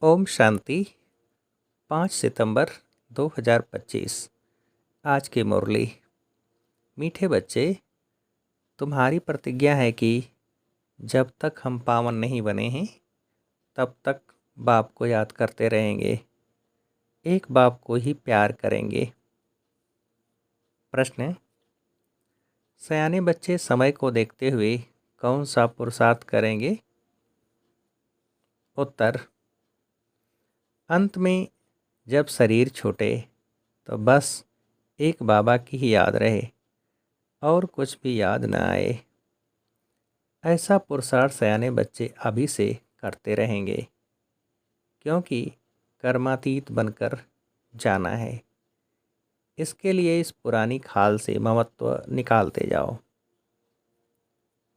ओम शांति। 5 सितंबर 2025। आज की मुरली। मीठे बच्चे, तुम्हारी प्रतिज्ञा है कि जब तक हम पावन नहीं बने हैं तब तक बाप को याद करते रहेंगे, एक बाप को ही प्यार करेंगे। प्रश्न: सयाने बच्चे समय को देखते हुए कौन सा पुरुषार्थ करेंगे? उत्तर: अंत में जब शरीर छूटे तो बस एक बाबा की ही याद रहे और कुछ भी याद न आए। ऐसा पुरुषार्थ सयाने बच्चे अभी से करते रहेंगे, क्योंकि कर्मातीत बनकर जाना है। इसके लिए इस पुरानी खाल से ममत्व निकालते जाओ।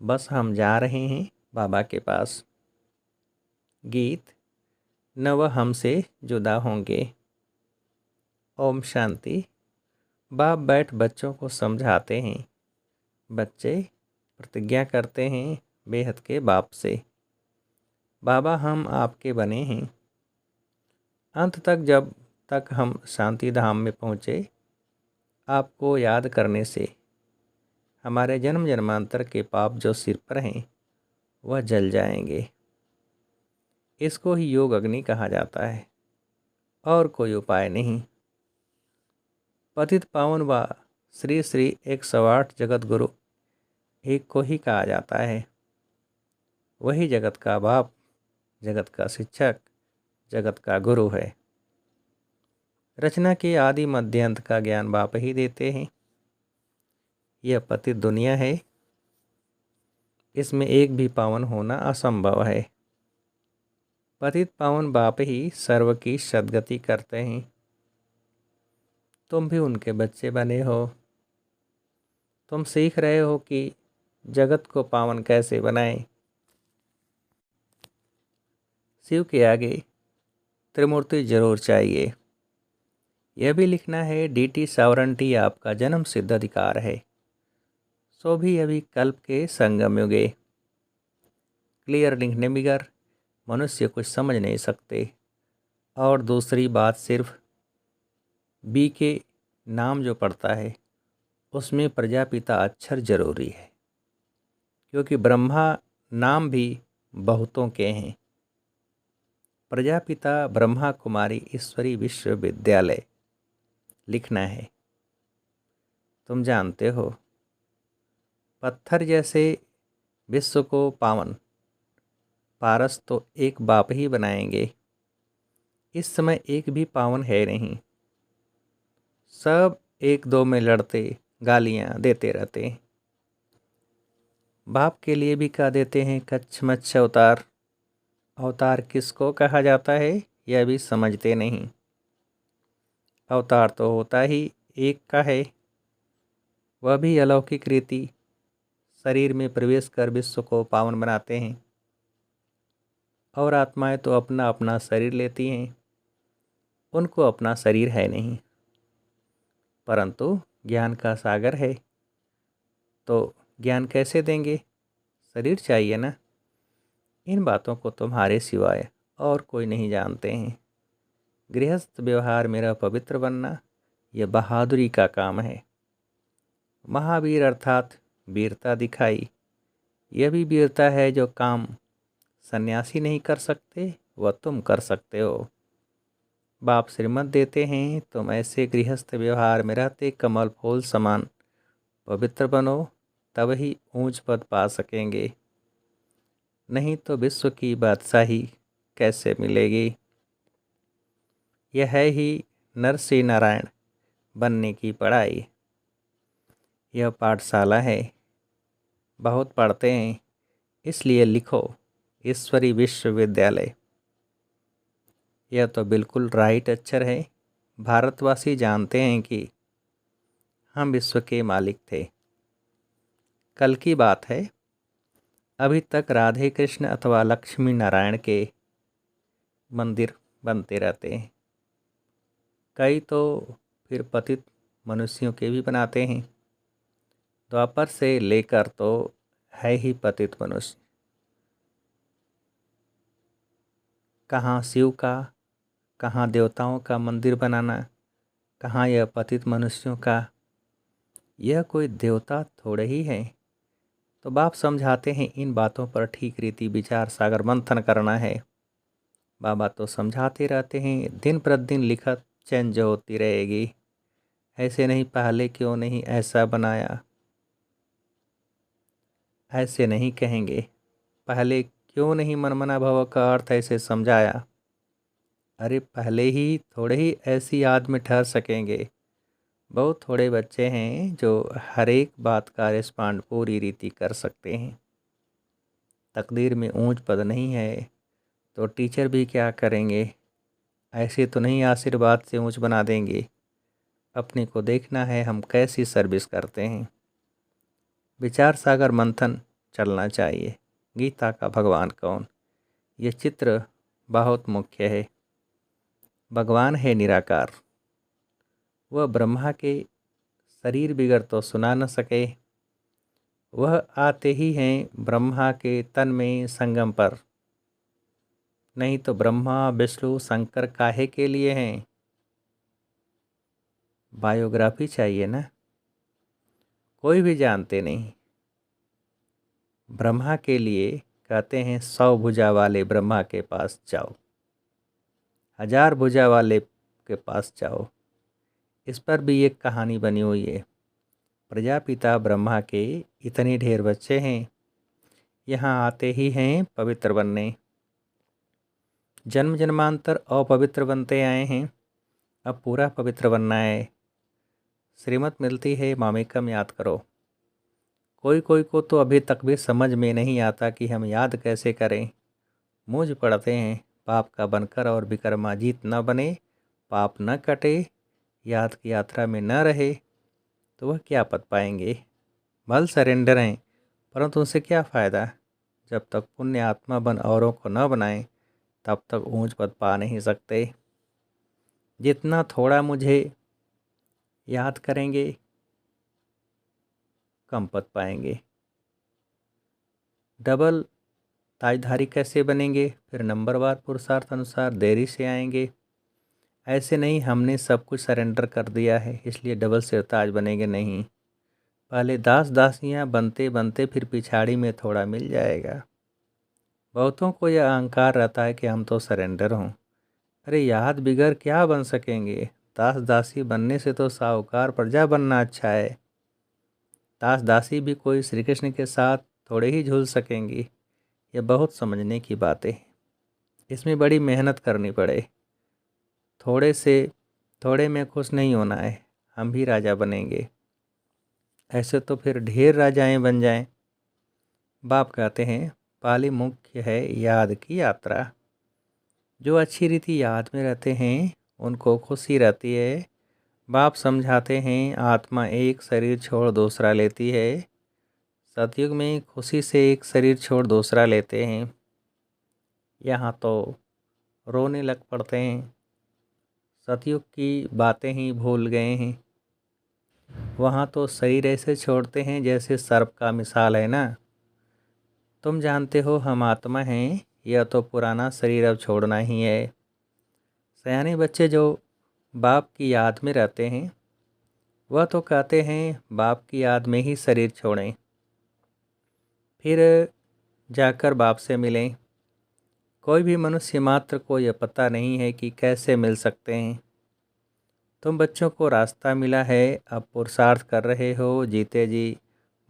बस हम जा रहे हैं बाबा के पास। गीत: न वह हमसे जुदा होंगे। ओम शांति। बाप बैठ बच्चों को समझाते हैं। बच्चे प्रतिज्ञा करते हैं बेहद के बाप से, बाबा हम आपके बने हैं। अंत तक जब तक हम शांति धाम में पहुँचे, आपको याद करने से हमारे जन्म जन्मांतर के पाप जो सिर पर हैं वह जल जाएंगे। इसको ही योग अग्नि कहा जाता है और कोई उपाय नहीं। पतित पावन व श्री श्री 108 जगत गुरु एक को ही कहा जाता है। वही जगत का बाप, जगत का शिक्षक, जगत का गुरु है। रचना के आदि मध्य अंत का ज्ञान बाप ही देते हैं। यह पतित दुनिया है, इसमें एक भी पावन होना असंभव है। पतित पावन बाप ही सर्व की सद्गति करते हैं। तुम भी उनके बच्चे बने हो। तुम सीख रहे हो कि जगत को पावन कैसे बनाएं। शिव के आगे त्रिमूर्ति जरूर चाहिए। यह भी लिखना है डीटी सावरंटी आपका जन्म सिद्ध अधिकार है। सो भी अभी कल्प के संगम युगे। क्लियर लिखने बिगर मनुष्य कुछ समझ नहीं सकते। और दूसरी बात, सिर्फ बी के नाम जो पड़ता है उसमें प्रजापिता अक्षर जरूरी है, क्योंकि ब्रह्मा नाम भी बहुतों के हैं। प्रजापिता ब्रह्मा कुमारी ईश्वरी विश्वविद्यालय लिखना है। तुम जानते हो, पत्थर जैसे विश्व को पावन पारस तो एक बाप ही बनाएंगे। इस समय एक भी पावन है नहीं। सब एक दो में लड़ते गालियां देते रहते हैं। बाप के लिए भी कह देते हैं कच्छ मच्छ अवतार। अवतार किसको कहा जाता है यह भी समझते नहीं। अवतार तो होता ही एक का है, वह भी अलौकिक रीति शरीर में प्रवेश कर विश्व को पावन बनाते हैं। और आत्माएं तो अपना अपना शरीर लेती हैं, उनको अपना शरीर है नहीं। परंतु ज्ञान का सागर है, तो ज्ञान कैसे देंगे? शरीर चाहिए ना। इन बातों को तुम्हारे सिवाय और कोई नहीं जानते हैं। गृहस्थ व्यवहार मेरा पवित्र बनना यह बहादुरी का काम है। महावीर अर्थात वीरता दिखाई, यह भी वीरता है जो काम सन्यासी नहीं कर सकते वह तुम कर सकते हो। बाप श्रीमत देते हैं तुम ऐसे गृहस्थ व्यवहार में रहते कमल फूल समान पवित्र बनो, तब ही ऊंच पद पा सकेंगे। नहीं तो विश्व की बादशाही कैसे मिलेगी? यह है ही नरसिंह नारायण बनने की पढ़ाई। यह पाठशाला है, बहुत पढ़ते हैं इसलिए लिखो ईश्वरी विश्वविद्यालय। यह तो बिल्कुल राइट अक्षर है। भारतवासी जानते हैं कि हम विश्व के मालिक थे। कल की बात है, अभी तक राधे कृष्ण अथवा लक्ष्मी नारायण के मंदिर बनते रहते हैं। कई तो फिर पतित मनुष्यों के भी बनाते हैं। द्वापर से लेकर तो है ही पतित मनुष्य। कहाँ शिव का, कहाँ देवताओं का मंदिर बनाना, कहाँ यह पतित मनुष्यों का। यह कोई देवता थोड़े ही है। तो बाप समझाते हैं इन बातों पर ठीक रीति विचार सागर मंथन करना है। बाबा तो समझाते रहते हैं दिन प्रतिदिन लिखत चेंज होती रहेगी। ऐसे नहीं, पहले क्यों नहीं ऐसा बनाया, ऐसे नहीं कहेंगे। पहले क्यों नहीं मनमना भव का अर्थ ऐसे समझाया। अरे पहले ही थोड़े ही ऐसी याद में ठहर सकेंगे। बहुत थोड़े बच्चे हैं जो हर एक बात का रिस्पॉन्ड पूरी रीति कर सकते हैं। तकदीर में ऊंच पद नहीं है तो टीचर भी क्या करेंगे। ऐसे तो नहीं आशीर्वाद से ऊंच बना देंगे। अपने को देखना है हम कैसी सर्विस करते हैं। विचार सागर मंथन चलना चाहिए। गीता का भगवान कौन, ये चित्र बहुत मुख्य है। भगवान है निराकार। वह ब्रह्मा के शरीर बिगर तो सुना न सके। वह आते ही हैं ब्रह्मा के तन में संगम पर। नहीं तो ब्रह्मा विष्णु शंकर काहे के लिए हैं। बायोग्राफी चाहिए ना। कोई भी जानते नहीं। ब्रह्मा के लिए कहते हैं 100 भुजा वाले ब्रह्मा के पास जाओ, 1000 भुजा वाले के पास जाओ। इस पर भी एक कहानी बनी हुई है। प्रजापिता ब्रह्मा के इतने ढेर बच्चे हैं, यहाँ आते ही हैं पवित्र बनने। जन्म जन्मांतर अपवित्र बनते आए हैं, अब पूरा पवित्र बनना है। श्रीमत मिलती है मामेकम याद करो। कोई कोई को तो अभी तक भी समझ में नहीं आता कि हम याद कैसे करें। मूंझ पड़ते हैं पाप का बनकर और विक्रमाजीत न बने, पाप न कटे, याद की यात्रा में न रहे तो वह क्या पद पाएंगे। भल सरेंडर हैं परंतु उनसे क्या फ़ायदा। जब तक पुण्य आत्मा बन औरों को न बनाएं तब तक ऊंच पद पा नहीं सकते। जितना थोड़ा मुझे याद करेंगे कम पद पाएंगे। डबल ताजधारी कैसे बनेंगे, फिर नंबरवार पुरुषार्थ अनुसार देरी से आएंगे। ऐसे नहीं हमने सब कुछ सरेंडर कर दिया है इसलिए डबल सिरताज बनेंगे, नहीं। पहले दास दासियां बनते बनते फिर पिछाड़ी में थोड़ा मिल जाएगा। बहुतों को यह अहंकार रहता है कि हम तो सरेंडर हों। अरे याद बिगड़ क्या बन सकेंगे। दास दासी बनने से तो साहूकार प्रजा बनना अच्छा है। दास दासी भी कोई श्री कृष्ण के साथ थोड़े ही झूल सकेंगी। यह बहुत समझने की बातें हैं। इसमें बड़ी मेहनत करनी पड़े। थोड़े से थोड़े में खुश नहीं होना है। हम भी राजा बनेंगे। ऐसे तो फिर ढेर राजाएं बन जाएं। बाप कहते हैं पाली मुख्य है याद की यात्रा। जो अच्छी रीति याद में रहते हैं उनको खुशी रहती है। बाप समझाते हैं आत्मा एक शरीर छोड़ दूसरा लेती है। सतयुग में खुशी से एक शरीर छोड़ दूसरा लेते हैं। यहाँ तो रोने लग पड़ते हैं। सतयुग की बातें ही भूल गए हैं। वहाँ तो शरीर ऐसे छोड़ते हैं जैसे सर्प का मिसाल है ना। तुम जानते हो हम आत्मा हैं, यह तो पुराना शरीर अब छोड़ना ही है। सयाने बच्चे जो बाप की याद में रहते हैं वह तो कहते हैं बाप की याद में ही शरीर छोड़ें, फिर जाकर बाप से मिलें। कोई भी मनुष्य मात्र को यह पता नहीं है कि कैसे मिल सकते हैं। तुम बच्चों को रास्ता मिला है, अब पुरुषार्थ कर रहे हो जीते जी,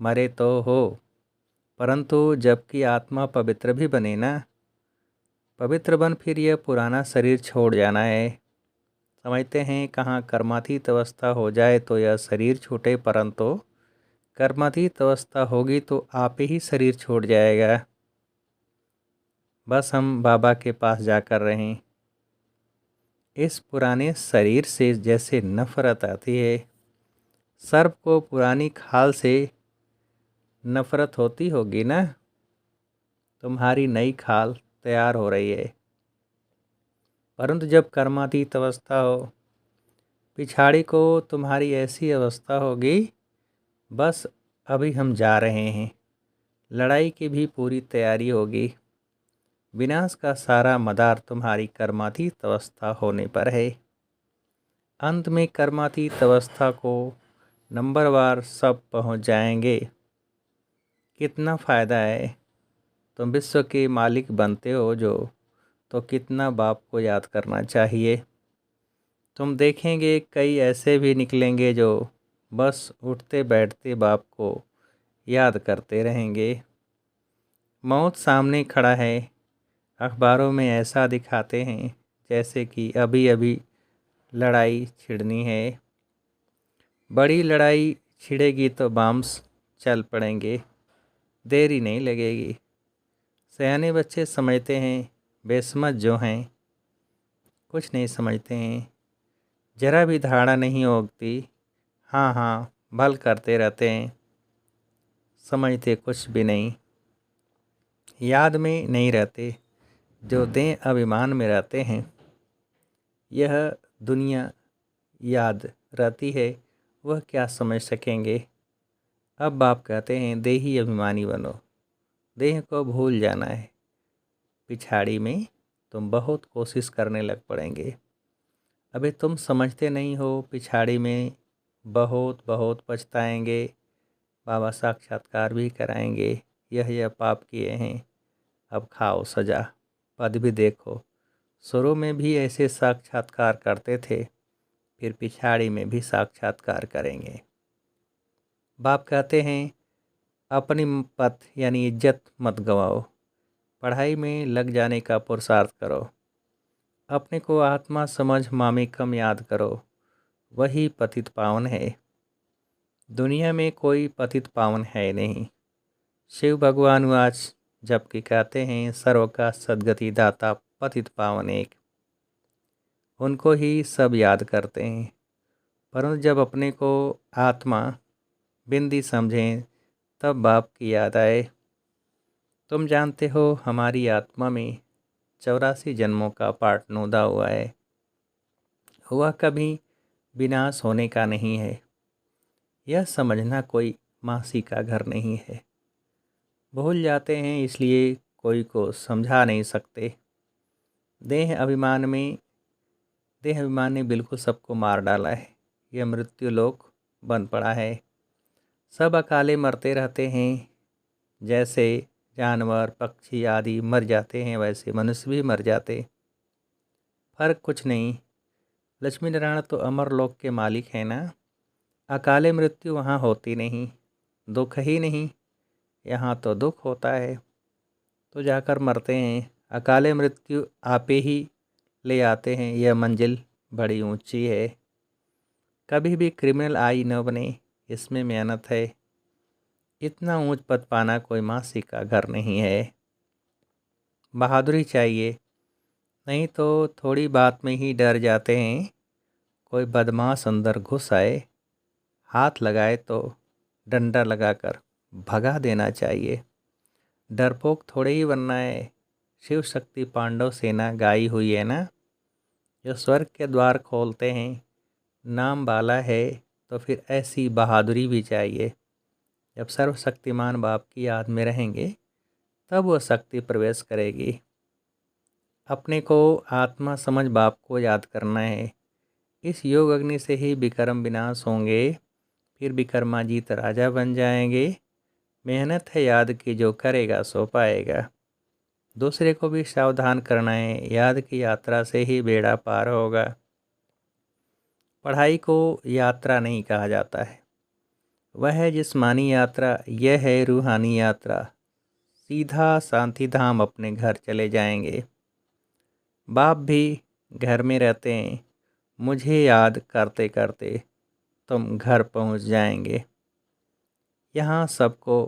मरे तो हो। परंतु जबकि आत्मा पवित्र भी बने ना, पवित्र बन फिर यह पुराना शरीर छोड़ जाना है। समझते हैं कहाँ कर्मातीत अवस्था हो जाए तो यह शरीर छूटे, परंतु कर्मातीत अवस्था होगी तो आप ही शरीर छोड़ जाएगा। बस हम बाबा के पास जाकर रहें। इस पुराने शरीर से जैसे नफरत आती है, सर्प को पुरानी खाल से नफरत होती होगी ना। तुम्हारी नई खाल तैयार हो रही है, परंतु जब कर्मातीत अवस्था हो, पिछाड़ी को तुम्हारी ऐसी अवस्था होगी। बस अभी हम जा रहे हैं, लड़ाई की भी पूरी तैयारी होगी। विनाश का सारा मदार तुम्हारी कर्मातीत अवस्था होने पर है। अंत में कर्मातीत अवस्था को नंबरवार सब पहुंच जाएंगे। कितना फ़ायदा है, तुम विश्व के मालिक बनते हो जो, तो कितना बाप को याद करना चाहिए। तुम देखेंगे कई ऐसे भी निकलेंगे जो बस उठते बैठते बाप को याद करते रहेंगे। मौत सामने खड़ा है, अखबारों में ऐसा दिखाते हैं जैसे कि अभी अभी लड़ाई छिड़नी है। बड़ी लड़ाई छिड़ेगी तो बम्स चल पड़ेंगे, देरी नहीं लगेगी। सयाने बच्चे समझते हैं, बेसमझ जो हैं कुछ नहीं समझते हैं। जरा भी धारणा नहीं होती, हाँ हाँ भल करते रहते हैं, समझते कुछ भी नहीं। याद में नहीं रहते, जो दें अभिमान में रहते हैं। यह दुनिया याद रहती है, वह क्या समझ सकेंगे। अब बाप कहते हैं देही अभिमानी बनो, देह को भूल जाना है। पिछाड़ी में तुम बहुत कोशिश करने लग पड़ेंगे। अभी तुम समझते नहीं हो, पिछाड़ी में बहुत बहुत पछताएंगे। बाबा साक्षात्कार भी कराएंगे, यह पाप किए हैं, अब खाओ सजा। पद भी देखो, शुरू में भी ऐसे साक्षात्कार करते थे, फिर पिछाड़ी में भी साक्षात्कार करेंगे। बाप कहते हैं अपनी पथ यानी इज्जत मत गवाओ, पढ़ाई में लग जाने का पुरुषार्थ करो। अपने को आत्मा समझ मामेकम याद करो, वही पतित पावन है। दुनिया में कोई पतित पावन है नहीं। शिव भगवान आज जबकि कहते हैं सर्व का सद्गति दाता पतित पावन एक, उनको ही सब याद करते हैं। परंतु जब अपने को आत्मा बिंदी समझें तब बाप की याद आए। तुम जानते हो हमारी आत्मा में 84 जन्मों का पाठ नोदा हुआ है, वह कभी विनाश होने का नहीं है। यह समझना कोई मासी का घर नहीं है। भूल जाते हैं इसलिए कोई को समझा नहीं सकते। देह अभिमान ने बिल्कुल सबको मार डाला है। यह मृत्यु लोक बन पड़ा है। सब अकाले मरते रहते हैं। जैसे जानवर पक्षी आदि मर जाते हैं, वैसे मनुष्य भी मर जाते। फर्क कुछ नहीं। लक्ष्मी नारायण तो अमर लोक के मालिक हैं ना। अकाले मृत्यु वहाँ होती नहीं, दुख ही नहीं। यहाँ तो दुख होता है, तो जाकर मरते हैं। अकाले मृत्यु आपे ही ले आते हैं। यह मंजिल बड़ी ऊंची है, कभी भी क्रिमिनल आई न बने, इसमें मेहनत है। इतना ऊंच पद पाना कोई मासी का घर नहीं है। बहादुरी चाहिए, नहीं तो थोड़ी बात में ही डर जाते हैं। कोई बदमाश अंदर घुस आए, हाथ लगाए तो डंडा लगाकर भगा देना चाहिए। डरपोक थोड़े ही बनना है। शिव शक्ति पांडव सेना गाई हुई है ना, जो स्वर्ग के द्वार खोलते हैं। नाम बाला है तो फिर ऐसी बहादुरी भी चाहिए। जब सर्वशक्तिमान बाप की याद में रहेंगे तब वह शक्ति प्रवेश करेगी। अपने को आत्मा समझ बाप को याद करना है। इस योग अग्नि से ही विक्रम विनाश होंगे, फिर विक्रमाजीत राजा बन जाएंगे। मेहनत है याद की, जो करेगा सो पाएगा। दूसरे को भी सावधान करना है, याद की यात्रा से ही बेड़ा पार होगा। पढ़ाई को यात्रा नहीं कहा जाता है, वह है जिस्मानी यात्रा। यह है रूहानी यात्रा। सीधा शांति धाम अपने घर चले जाएंगे। बाप भी घर में रहते हैं। मुझे याद करते करते तुम घर पहुंच जाएंगे। यहाँ सबको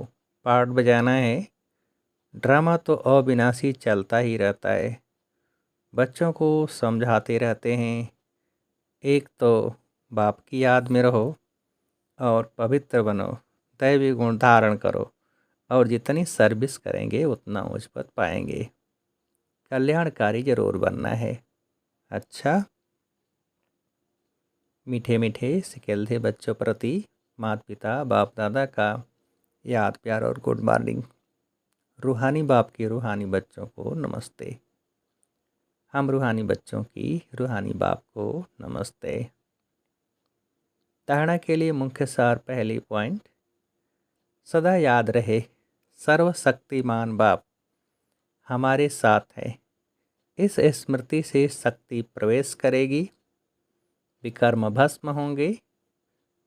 पार्ट बजाना है। ड्रामा तो अविनाशी चलता ही रहता है। बच्चों को समझाते रहते हैं, एक तो बाप की याद में रहो और पवित्र बनो, दैवी गुण धारण करो, और जितनी सर्विस करेंगे उतना उच्च पद पाएंगे। कल्याणकारी जरूर बनना है। अच्छा, मीठे मीठे सिकेल्दे बच्चों प्रति माता पिता बाप दादा का याद प्यार और गुड मॉर्निंग। रूहानी बाप के रूहानी बच्चों को नमस्ते। हम रूहानी बच्चों की रूहानी बाप को नमस्ते। धारणा के लिए मुख्य सार पहली पॉइंट, सदा याद रहे सर्वशक्तिमान बाप हमारे साथ है। इस स्मृति से शक्ति प्रवेश करेगी, विकर्म भस्म होंगे।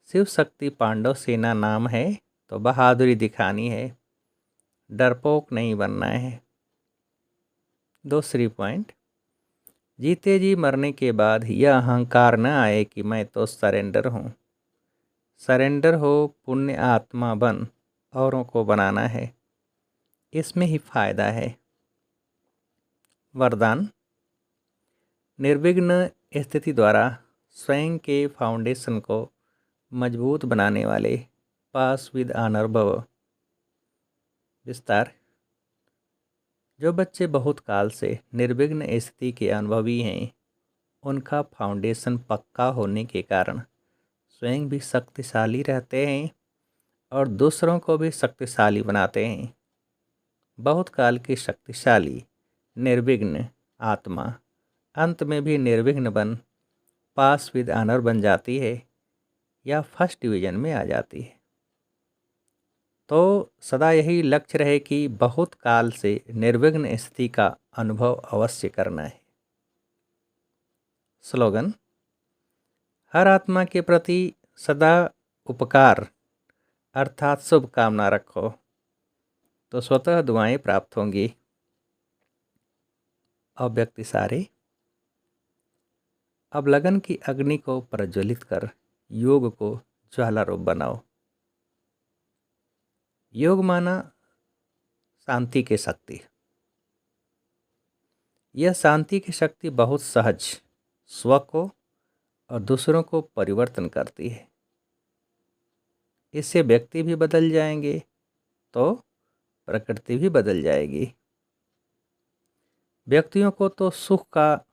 शिव शक्ति पांडव सेना नाम है तो बहादुरी दिखानी है, डरपोक नहीं बनना है। दूसरी पॉइंट, जीते जी मरने के बाद यह अहंकार न आए कि मैं तो सरेंडर हूँ। सरेंडर हो पुण्य आत्मा बन औरों को बनाना है, इसमें ही फायदा है। वरदान, निर्विघ्न स्थिति द्वारा स्वयं के फाउंडेशन को मजबूत बनाने वाले पास विद ऑनर भव। विस्तार, जो बच्चे बहुत काल से निर्विघ्न स्थिति के अनुभवी हैं, उनका फाउंडेशन पक्का होने के कारण स्वयं भी शक्तिशाली रहते हैं और दूसरों को भी शक्तिशाली बनाते हैं। बहुत काल की शक्तिशाली निर्विघ्न आत्मा अंत में भी निर्विघ्न बन पास विद ऑनर बन जाती है या फर्स्ट डिवीजन में आ जाती है। तो सदा यही लक्ष्य रहे कि बहुत काल से निर्विघ्न स्थिति का अनुभव अवश्य करना है। स्लोगन, हर आत्मा के प्रति सदा उपकार अर्थात शुभकामना रखो तो स्वतः दुआएं प्राप्त होंगी। अव्यक्त इशारे, अब लगन की अग्नि को प्रज्वलित कर योग को ज्वाला रूप बनाओ। योग माना शांति की शक्ति। यह शांति की शक्ति बहुत सहज, स्व को और दूसरों को परिवर्तन करती है। इससे व्यक्ति भी बदल जाएंगे तो प्रकृति भी बदल जाएगी। व्यक्तियों को तो सुख का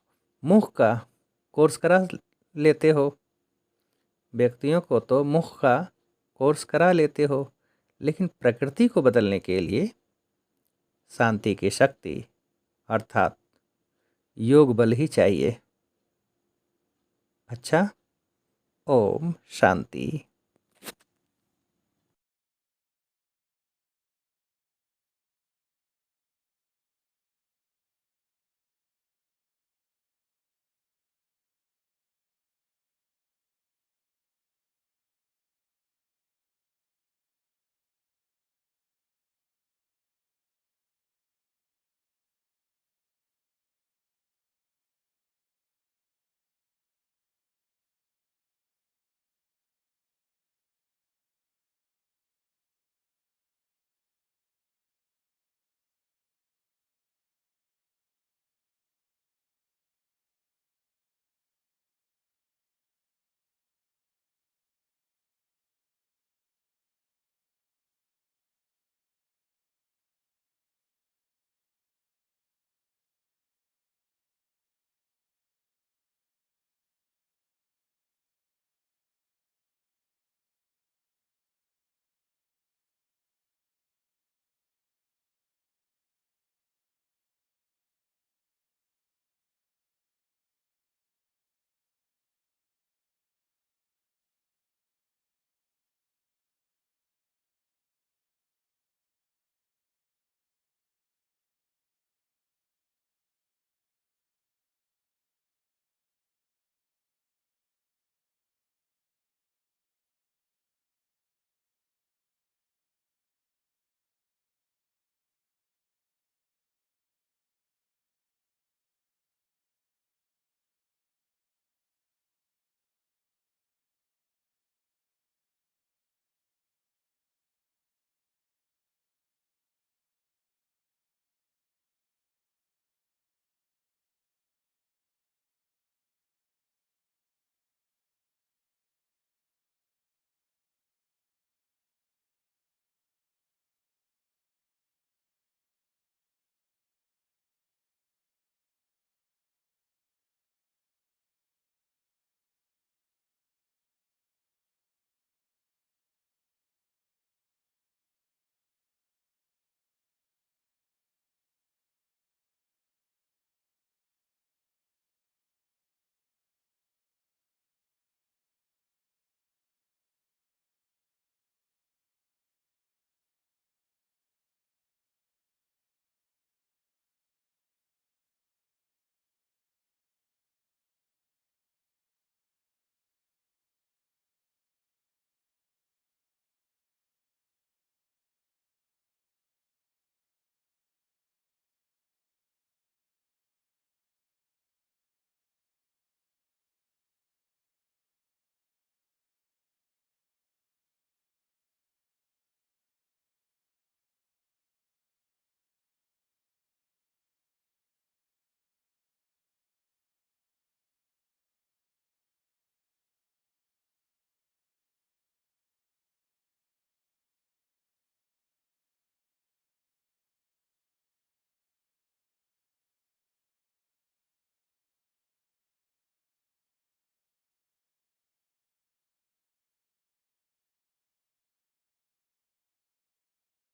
मुख का कोर्स करा लेते हो, लेकिन प्रकृति को बदलने के लिए शांति की शक्ति अर्थात योग बल ही चाहिए। अच्छा, ओम शांति।